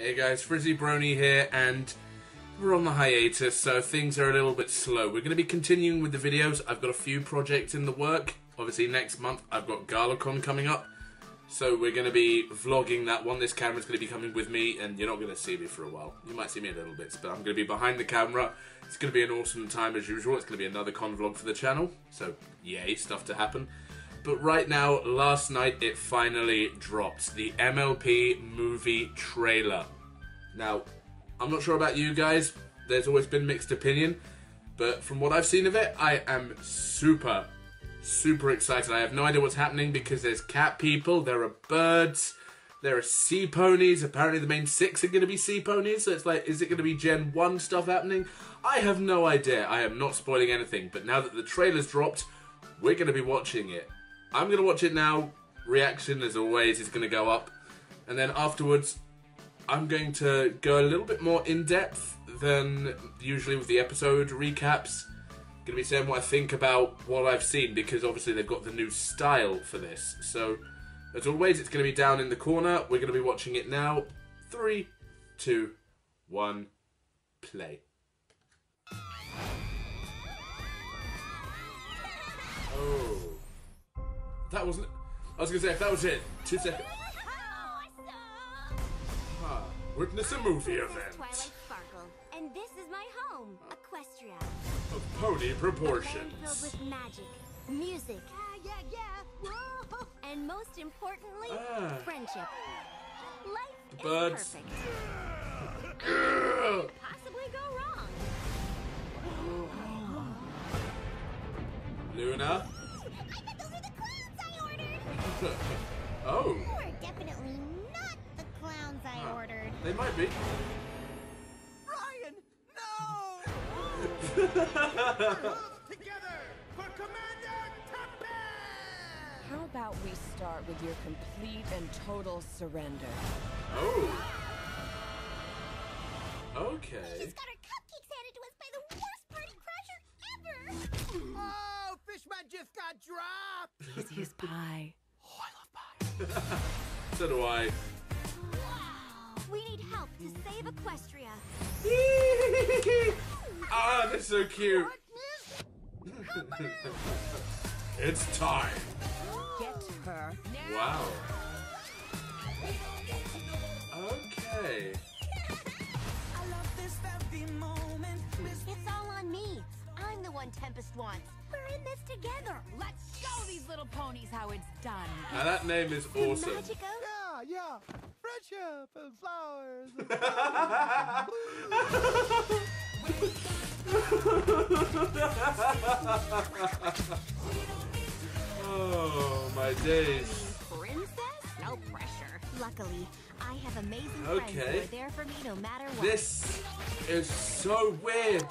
Hey guys, Frizzy Brony here, and we're on the hiatus, so things are a little bit slow. We're going to be continuing with the videos. I've got a few projects in the work. Obviously next month I've got GalaCon coming up, so we're going to be vlogging that one. This camera's going to be coming with me, and you're not going to see me for a while. You might see me a little bit, but I'm going to be behind the camera. It's going to be an awesome time as usual. It's going to be another con vlog for the channel, so yay, stuff to happen. But right now, last night, it finally dropped. The MLP movie trailer. Now, I'm not sure about you guys. There's always been mixed opinion. But from what I've seen of it, I am super excited. I have no idea what's happening because there's cat people, there are birds, there are sea ponies. Apparently the main 6 are going to be sea ponies. So it's like, is it going to be Gen 1 stuff happening? I have no idea. I am not spoiling anything. But now that the trailer's dropped, we're going to be watching it. I'm going to watch it now. Reaction, as always, is going to go up. And then afterwards, I'm going to go a little bit more in-depth than usually with the episode recaps. I'm going to be saying what I think about what I've seen, because obviously they've got the new style for this. So, as always, it's going to be down in the corner. We're going to be watching it now. 3, 2, 1, play. Oh. That wasn't... I was going to say, if that was it, 2 seconds. Ah, witness a movie event. Twilight Sparkle, and this is my home, Equestria. Of pony proportions. Filled with magic, music, whoa, and most importantly, friendship. Life is Birds. perfect. What could possibly go wrong? Luna. I bet those are the clowns I ordered. Oh. Or definitely not the clowns I ordered. They might be. Ryan, no! Together for Commander Tempest! How about we start with your complete and total surrender? Oh. Okay. She's got her cupcakes handed to us by the worst party crasher ever. Oh, Fishman just got dropped! Easiest pie. Oh, I love pie. So do I. Wow. We need help to save Equestria. Ah, that's so cute. What is It's time. Get her now. Wow. Okay. It's all on me. I'm the one Tempest wants. We're in this together. Let's show these little ponies how it's done. Now that name is awesome. Magico? Yeah. Friendship and flowers. Oh, my days. Princess? No pressure. Luckily, I have amazing friends who Okay. are there for me no matter what. This is so weird.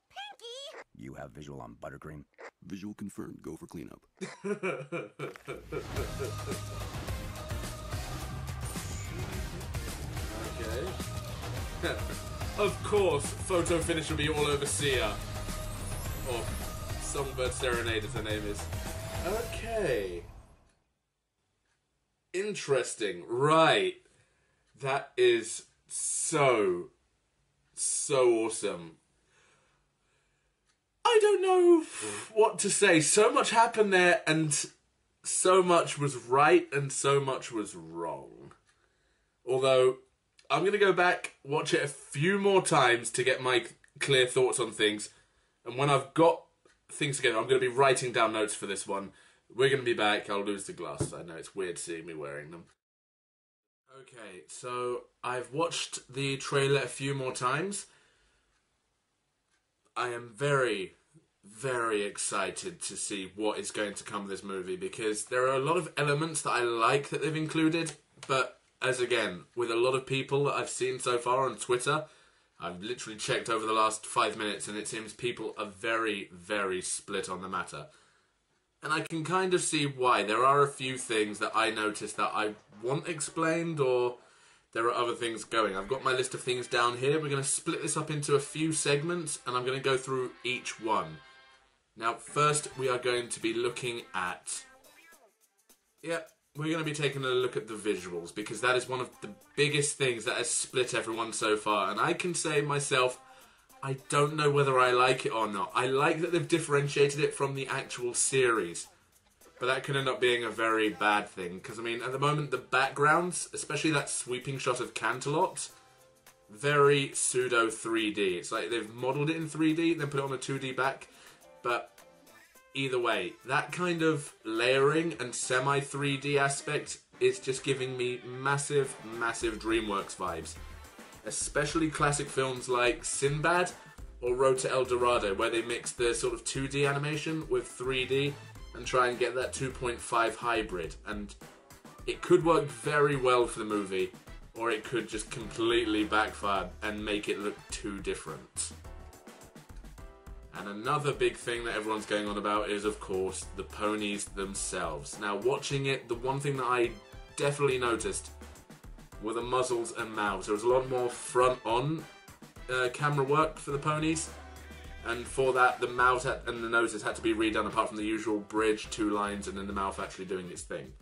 Pinky! You have visual on buttercream? Visual confirmed. Go for cleanup. Okay. Of course, photo finish will be all over Sia. Or Songbird Serenade, as her name is. Okay. Interesting. Right. That is so awesome. I don't know what to say. So much happened there, and so much was right, and so much was wrong. Although, I'm going to go back, watch it a few more times to get my clear thoughts on things. And when I've got things together, I'm going to be writing down notes for this one. We're going to be back. I'll lose the glasses. I know it's weird seeing me wearing them. Okay, so I've watched the trailer a few more times. I am very excited to see what is going to come of this movie, because there are a lot of elements that I like that they've included, but as again, with a lot of people that I've seen so far on Twitter, I've literally checked over the last 5 minutes and it seems people are very split on the matter. And I can kind of see why. There are a few things that I noticed that I want explained, or there are other things going. I've got my list of things down here. We're going to split this up into a few segments and I'm going to go through each one. Now, first we are going to be looking at... We're going to be taking a look at the visuals, because that is one of the biggest things that has split everyone so far. And I can say myself, I don't know whether I like it or not. I like that they've differentiated it from the actual series. But that could end up being a very bad thing. Because, I mean, at the moment, the backgrounds, especially that sweeping shot of Canterlot, very pseudo 3D. It's like they've modelled it in 3D, then put it on a 2D back. But either way, that kind of layering and semi-3D aspect is just giving me massive, massive DreamWorks vibes. Especially classic films like Sinbad or Road to El Dorado, where they mix the sort of 2D animation with 3D and try and get that 2.5 hybrid. And it could work very well for the movie, or it could just completely backfire and make it look too different. And another big thing that everyone's going on about is, of course, the ponies themselves. Now, watching it, the one thing that I definitely noticed were the muzzles and mouths. There was a lot more front-on camera work for the ponies, and for that, the mouths and the noses had to be redone, apart from the usual bridge, 2 lines, and then the mouth actually doing its thing.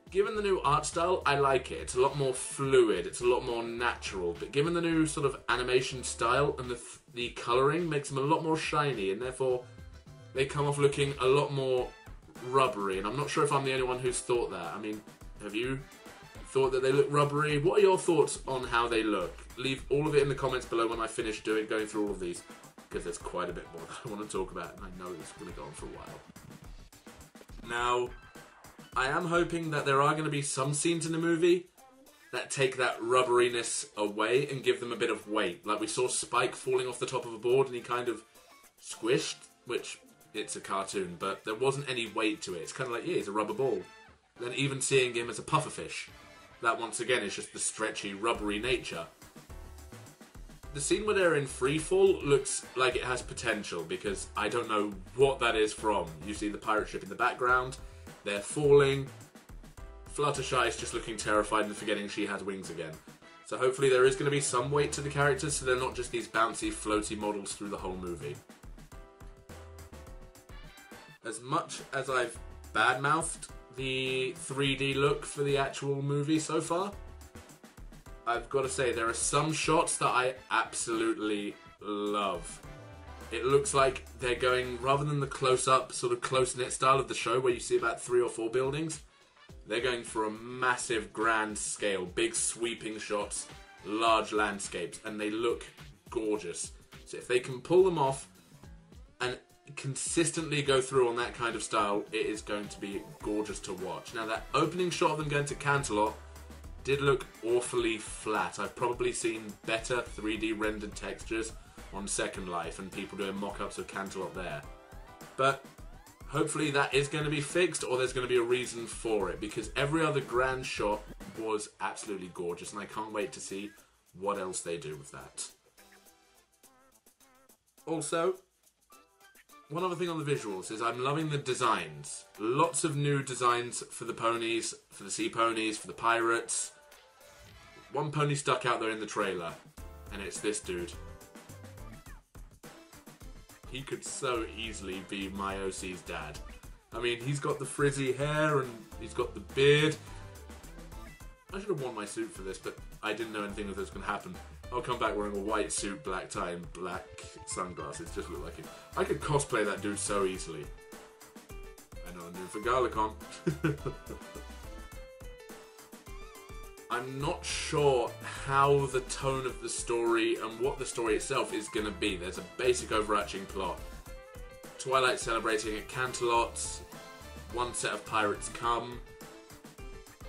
Given the new art style, I like it. It's a lot more fluid, it's a lot more natural, but given the new sort of animation style and the colouring makes them a lot more shiny, and therefore they come off looking a lot more rubbery, and I'm not sure if I'm the only one who's thought that. I mean, have you thought that they look rubbery? What are your thoughts on how they look? Leave all of it in the comments below when I finish going through all of these, because there's quite a bit more that I want to talk about, and I know it's going to go on for a while. Now, I am hoping that there are going to be some scenes in the movie that take that rubberiness away and give them a bit of weight. Like we saw Spike falling off the top of a board and he kind of squished, which it's a cartoon, but there wasn't any weight to it. It's kind of like, yeah, he's a rubber ball. Then even seeing him as a pufferfish, that once again is just the stretchy, rubbery nature. The scene where they're in freefall looks like it has potential, because I don't know what that is from. You see the pirate ship in the background, they're falling, Fluttershy is just looking terrified and forgetting she has wings again. So hopefully there is going to be some weight to the characters, so they're not just these bouncy, floaty models through the whole movie. As much as I've badmouthed the 3D look for the actual movie so far, I've got to say, there are some shots that I absolutely love. It looks like they're going, rather than the close-up, sort of close-knit style of the show where you see about 3 or 4 buildings, they're going for a massive, grand scale, big sweeping shots, large landscapes, and they look gorgeous. So if they can pull them off and consistently go through on that kind of style, it is going to be gorgeous to watch. Now, that opening shot of them going to Canterlot did look awfully flat. I've probably seen better 3D rendered textures on Second Life and people doing mock-ups of Canterlot there. But hopefully that is going to be fixed, or there's going to be a reason for it, because every other grand shot was absolutely gorgeous, and I can't wait to see what else they do with that. Also, one other thing on the visuals is I'm loving the designs. Lots of new designs for the ponies, for the sea ponies, for the pirates. One pony stuck out there in the trailer, and it's this dude. He could so easily be my OC's dad. I mean, he's got the frizzy hair and he's got the beard. I should have worn my suit for this, but I didn't know anything of this was going to happen. I'll come back wearing a white suit, black tie, and black sunglasses. Just look like it. I could cosplay that dude so easily. I know I'm doing for Garlicon. I'm not sure how the tone of the story and what the story itself is going to be. There's a basic overarching plot. Twilight celebrating at Canterlot. One set of pirates come.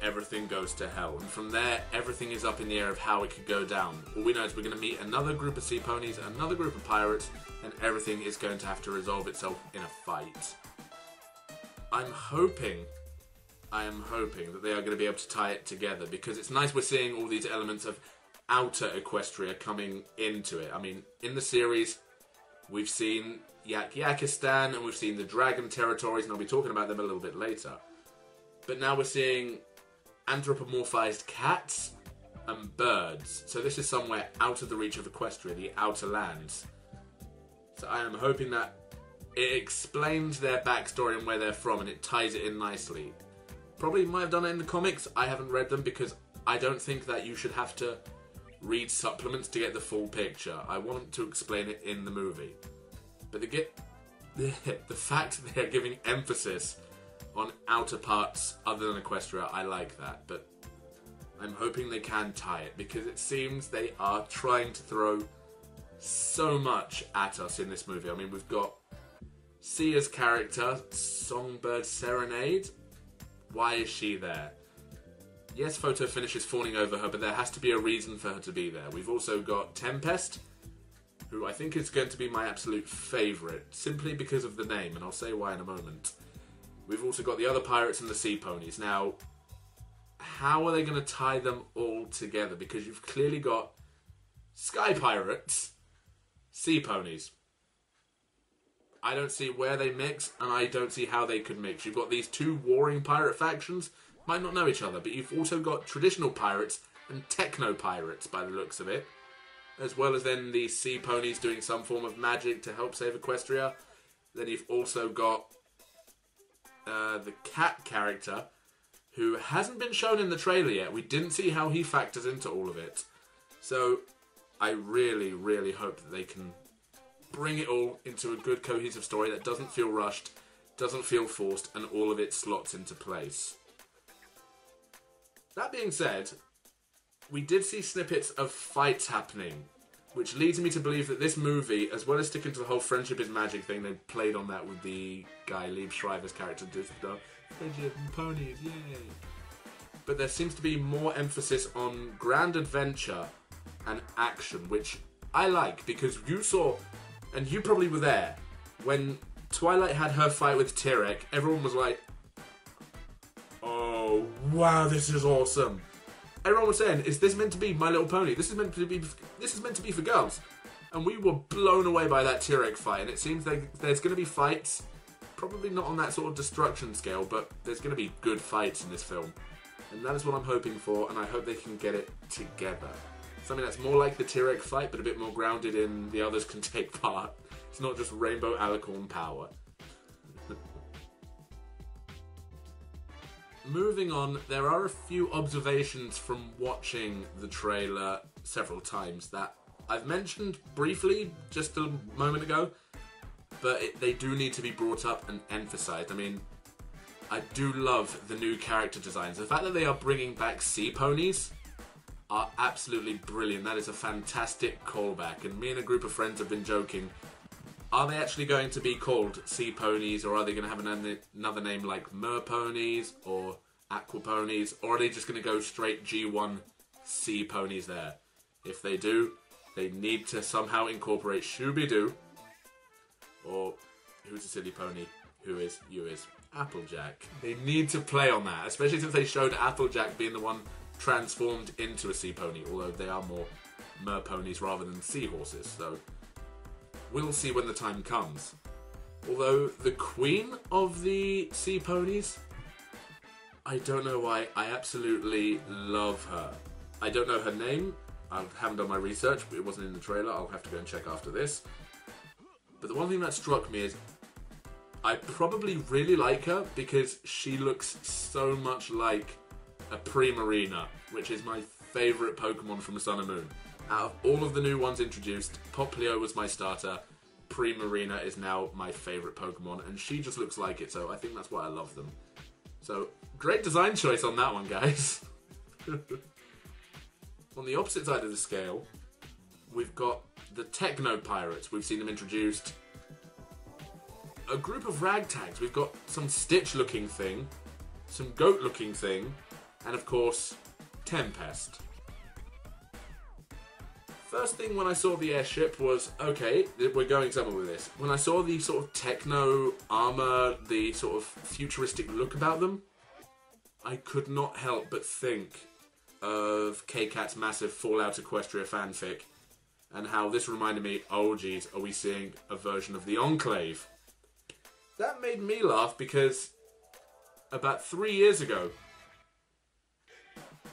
Everything goes to hell. And from there, everything is up in the air of how it could go down. All we know is we're going to meet another group of sea ponies, another group of pirates, and everything is going to have to resolve itself in a fight. I am hoping that they are going to be able to tie it together, because it's nice we're seeing all these elements of outer Equestria coming into it. I mean, in the series, we've seen Yakistan and we've seen the Dragon Territories, and I'll be talking about them a little bit later. But now we're seeing anthropomorphized cats and birds. So this is somewhere out of the reach of Equestria, the outer lands. So I am hoping that it explains their backstory and where they're from, and it ties it in nicely. Probably might have done it in the comics. I haven't read them because I don't think that you should have to read supplements to get the full picture. I want them to explain it in the movie. But the fact they're giving emphasis on outer parts other than Equestria, I like that. But I'm hoping they can tie it, because it seems they are trying to throw so much at us in this movie. I mean, we've got Sia's character, Songbird Serenade. Why is she there? Yes, Photo Finish is fawning over her, but there has to be a reason for her to be there. We've also got Tempest, who I think is going to be my absolute favourite, simply because of the name, and I'll say why in a moment. We've also got the other pirates and the sea ponies. Now, how are they going to tie them all together? Because you've clearly got sky pirates, sea ponies. I don't see where they mix, and I don't see how they could mix. You've got these two warring pirate factions, might not know each other, but you've also got traditional pirates and techno pirates by the looks of it, as well as then the sea ponies doing some form of magic to help save Equestria. Then you've also got the cat character, who hasn't been shown in the trailer yet. We didn't see how he factors into all of it. So I really, really hope that they can bring it all into a good cohesive story that doesn't feel rushed, doesn't feel forced, and all of it slots into place. That being said, we did see snippets of fights happening, which leads me to believe that this movie, as well as sticking to the whole friendship is magic thing, they played on that with the guy Lieb Schreiber's character, just friendship and ponies, yay. But there seems to be more emphasis on grand adventure and action, which I like, because you saw, and you probably were there, when Twilight had her fight with Tyrek, everyone was like, oh, wow, this is awesome. Everyone was saying, is this meant to be My Little Pony? This is meant to be for girls. And we were blown away by that Tyrek fight, and it seems like there's going to be fights, probably not on that sort of destruction scale, but there's going to be good fights in this film. And that is what I'm hoping for, and I hope they can get it together. Something that's more like the Tyrek fight, but a bit more grounded in the others can take part. It's not just Rainbow Alicorn power. Moving on, there are a few observations from watching the trailer several times that I've mentioned briefly just a moment ago, but they do need to be brought up and emphasized. I mean, I do love the new character designs. The fact that they are bringing back sea ponies are absolutely brilliant. That is a fantastic callback, and me and a group of friends have been joking, are they actually going to be called sea ponies, or are they going to have another name like mer ponies or aqua ponies, or are they just going to go straight G1 sea ponies there? If they do, they need to somehow incorporate Shooby-Doo, or who's a silly pony, you is Applejack. They need to play on that, especially since they showed Applejack being the one transformed into a sea pony, although they are more mer ponies rather than seahorses, so we'll see when the time comes. Although the queen of the sea ponies, I don't know why, I absolutely love her. I don't know her name, I haven't done my research, but it wasn't in the trailer, I'll have to go and check after this. But the one thing that struck me is, I probably really like her because she looks so much like a Primarina, which is my favourite Pokemon from Sun and Moon. Out of all of the new ones introduced, Poplio was my starter, Primarina is now my favourite Pokemon, and she just looks like it, so I think that's why I love them. So, great design choice on that one, guys. On the opposite side of the scale, we've got the Techno Pirates. We've seen them introduced. A group of ragtags. We've got some Stitch-looking thing, some goat-looking thing, and of course, Tempest. First thing when I saw the airship was, okay, we're going somewhere with this. When I saw the sort of techno armor, the sort of futuristic look about them, I could not help but think of K-Cat's massive Fallout Equestria fanfic, and how this reminded me, oh geez, are we seeing a version of the Enclave? That made me laugh because about 3 years ago,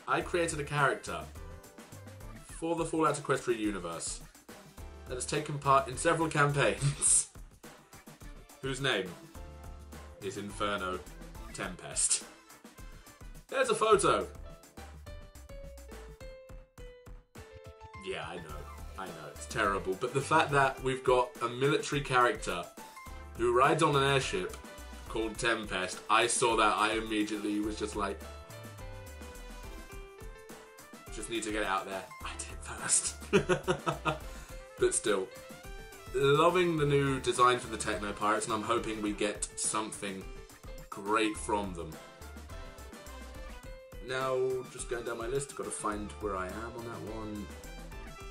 I created a character for the Fallout Equestria universe that has taken part in several campaigns, whose name is Inferno Tempest. There's a photo. Yeah, I know, it's terrible. But the fact that we've got a military character who rides on an airship called Tempest, I saw that, I immediately was just like, just need to get it out there. I did first. But still, loving the new design for the Techno Pirates, and I'm hoping we get something great from them. Now, just going down my list, got to find where I am on that one.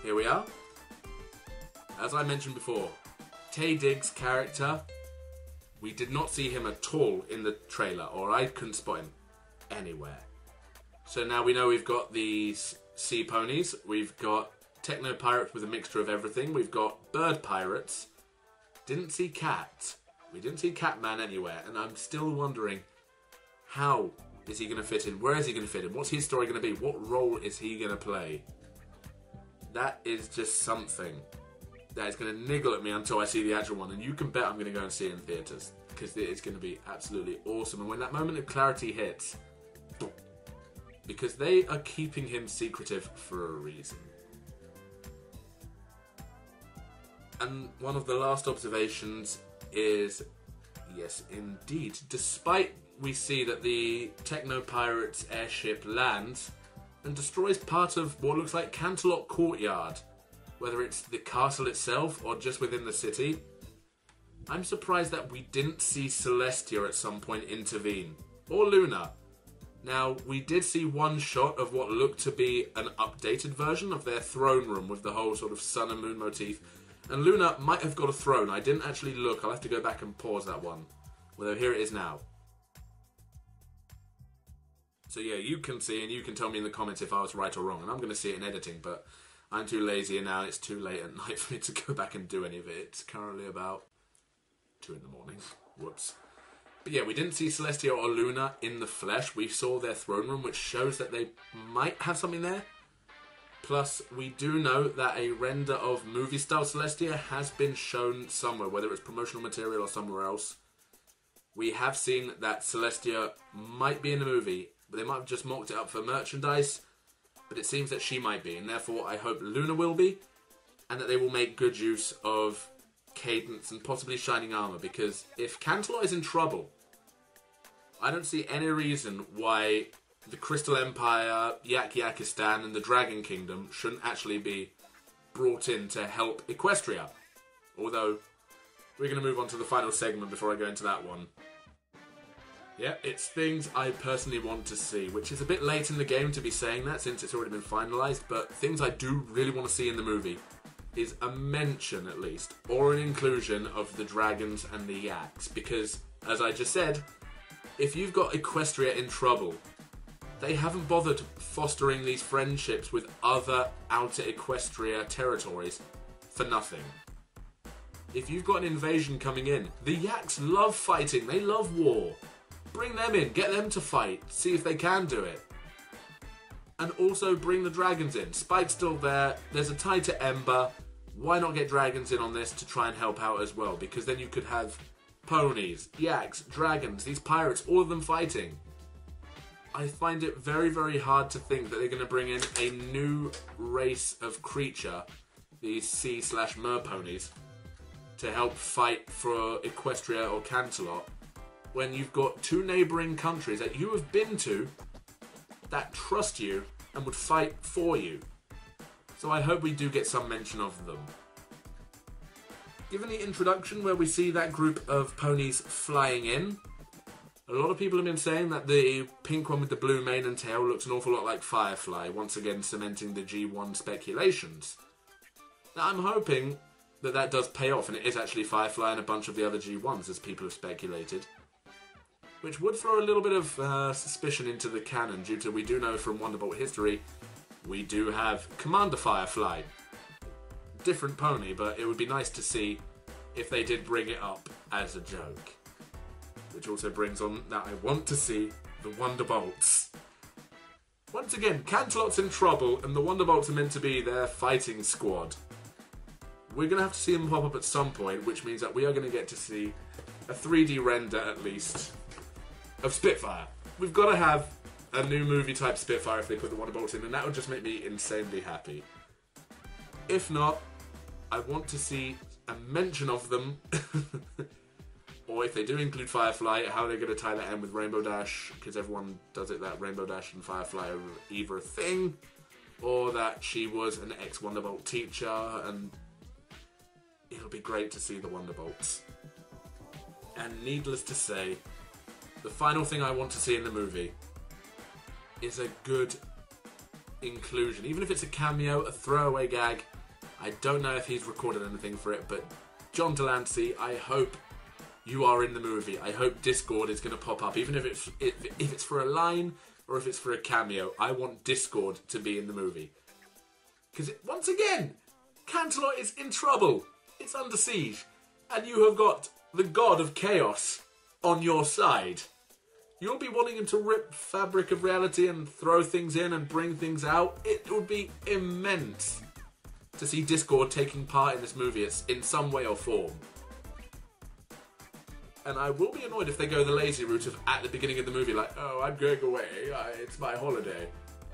Here we are. As I mentioned before, Taye Diggs' character, we did not see him at all in the trailer, or I couldn't spot him anywhere. So now we know we've got these sea ponies, we've got Techno Pirates with a mixture of everything, we've got Bird Pirates, didn't see Cat, we didn't see Catman anywhere, and I'm still wondering, how is he going to fit in? Where is he going to fit in? What's his story going to be? What role is he going to play? That is just something that is going to niggle at me until I see the actual one, and you can bet I'm going to go and see it in theatres, because it is going to be absolutely awesome. And when that moment of clarity hits, because they are keeping him secretive for a reason. And one of the last observations is, yes indeed, despite we see that the Techno Pirates airship lands and destroys part of what looks like Canterlot Courtyard, whether it's the castle itself or just within the city, I'm surprised that we didn't see Celestia at some point intervene, or Luna. Now, we did see one shot of what looked to be an updated version of their throne room with the whole sort of sun and moon motif, and Luna might have got a throne. I didn't actually look, I'll have to go back and pause that one. Although here it is now. So yeah, you can see, and you can tell me in the comments if I was right or wrong, and I'm going to see it in editing, but I'm too lazy, and now it's too late at night for me to go back and do any of it. It's currently about 2 in the morning. Whoops. But yeah, we didn't see Celestia or Luna in the flesh. We saw their throne room, which shows that they might have something there. Plus, we do know that a render of movie-style Celestia has been shown somewhere, whether it's promotional material or somewhere else. We have seen that Celestia might be in the movie, but they might have just mocked it up for merchandise. But it seems that she might be, and therefore I hope Luna will be, and that they will make good use of Cadence and possibly Shining Armor, because if Canterlot is in trouble, I don't see any reason why the Crystal Empire, Yak-Yakistan, and the Dragon Kingdom shouldn't actually be brought in to help Equestria. Although, we're going to move on to the final segment before I go into that one. Yeah, it's things I personally want to see, which is a bit late in the game to be saying that since it's already been finalised, but things I do really want to see in the movie is a mention, at least, or an inclusion of the dragons and the yaks, because, as I just said, if you've got Equestria in trouble, they haven't bothered fostering these friendships with other outer Equestria territories for nothing. If you've got an invasion coming in, the yaks love fighting, they love war. Bring them in, get them to fight, see if they can do it. And also bring the dragons in. Spike's still there, there's a tie to Ember. Why not get dragons in on this to try and help out as well? Because then you could have ponies, yaks, dragons, these pirates, all of them fighting. I find it very, very hard to think that they're going to bring in a new race of creature, these sea/mer ponies, to help fight for Equestria or Canterlot, when you've got 2 neighbouring countries that you have been to that trust you and would fight for you. So I hope we do get some mention of them. Given the introduction where we see that group of ponies flying in, a lot of people have been saying that the pink one with the blue mane and tail looks an awful lot like Firefly, once again cementing the G1 speculations. Now I'm hoping that that does pay off and it is actually Firefly and a bunch of the other G1s, as people have speculated. Which would throw a little bit of suspicion into the canon, due to we do know from Wonderbolt history, we do have Commander Firefly. Different pony, but it would be nice to see if they did bring it up as a joke. Which also brings on that I want to see the Wonderbolts. Once again, Canterlot's in trouble and the Wonderbolts are meant to be their fighting squad. We're going to have to see them pop up at some point, which means that we are going to get to see a 3D render, at least, of Spitfire. We've got to have a new movie type Spitfire if they put the Wonderbolts in, and that would just make me insanely happy. If not, I want to see a mention of them. Or if they do include Firefly, how they're going to tie that in with Rainbow Dash, because everyone does it that Rainbow Dash and Firefly are either a thing, or that she was an ex-Wonderbolt teacher, and it'll be great to see the Wonderbolts. And needless to say, the final thing I want to see in the movie is a good inclusion. Even if it's a cameo, a throwaway gag. I don't know if he's recorded anything for it, but John Delancey, I hope you are in the movie. I hope Discord is going to pop up, even if it's for a line or if it's for a cameo. I want Discord to be in the movie. Because, once again, Canterlot is in trouble. It's under siege. And you have got the god of chaos on your side. You'll be wanting him to rip fabric of reality and throw things in and bring things out. It would be immense to see Discord taking part in this movie in some way or form. And I will be annoyed if they go the lazy route of at the beginning of the movie, like, oh, I'm going away, it's my holiday.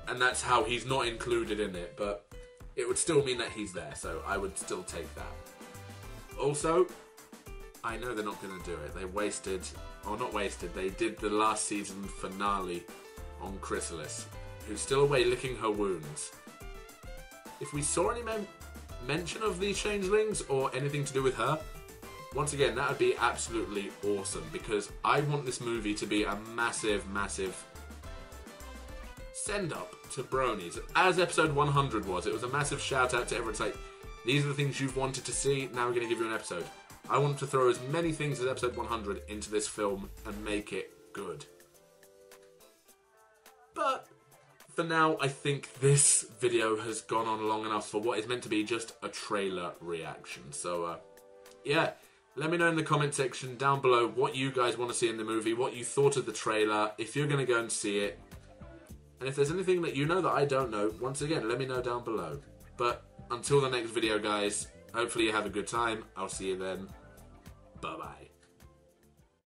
And that's how he's not included in it, but it would still mean that he's there, so I would still take that. Also, I know they're not going to do it. They wasted, or not wasted, they did the last season finale on Chrysalis, who's still away licking her wounds. If we saw any mention of these changelings or anything to do with her, once again, that would be absolutely awesome, because I want this movie to be a massive, massive send-up to bronies. As episode 100 was, it was a massive shout-out to everyone. It's like, these are the things you've wanted to see, now we're going to give you an episode. I want to throw as many things as episode 100 into this film and make it good. But for now, I think this video has gone on long enough for what is meant to be just a trailer reaction. So, yeah. Let me know in the comment section down below what you guys want to see in the movie, what you thought of the trailer, if you're going to go and see it. And if there's anything that you know that I don't know, once again, let me know down below. But until the next video, guys, hopefully you have a good time. I'll see you then. Bye-bye.